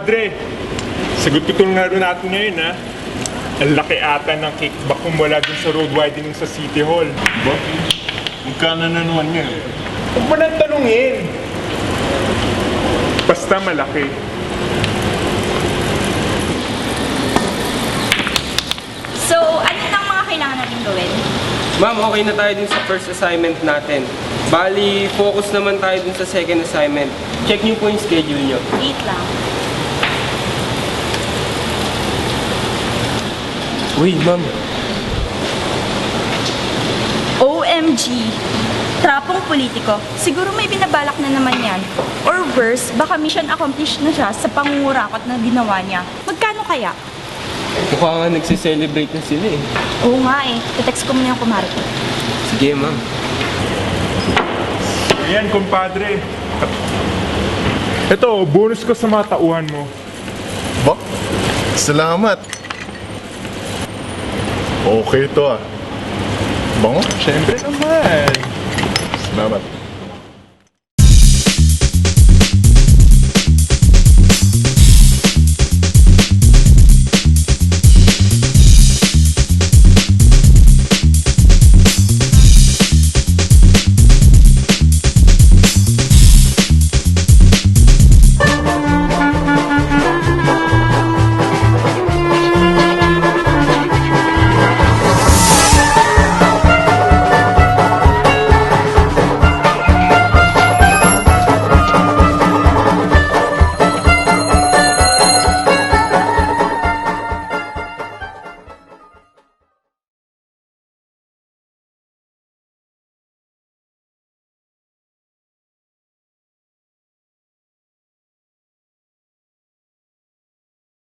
Kumpadre, sagot ko itong laro natin ngayon, ha? Ang laki ata ng kickback kung wala dun sa road widening sa City Hall. Ba? Magkano na naman nga? Huwag mo nang tanungin. Basta malaki. So, ano nang mga kailangan natin gawin? Ma'am, okay na tayo dun sa first assignment natin. Bali, focus naman tayo dun sa second assignment. Check niyo po yung schedule niyo. Wait lang. Uy, ma'am. OMG! Trapong politiko. Siguro may binabalak na naman yan. Or worse, baka mission accomplished na siya sa pangungurakot na ginawa niya. Magkano kaya? Mukha nga nagsiselebrate na sila eh. Oo nga eh. Text ko muna yung kumari ko. Sige, ma'am. Ayan, kumpadre. Ito, bonus ko sa mga tauhan mo. Ba? Salamat. Okay to ah. Bango? Siyempre naman. Salamat.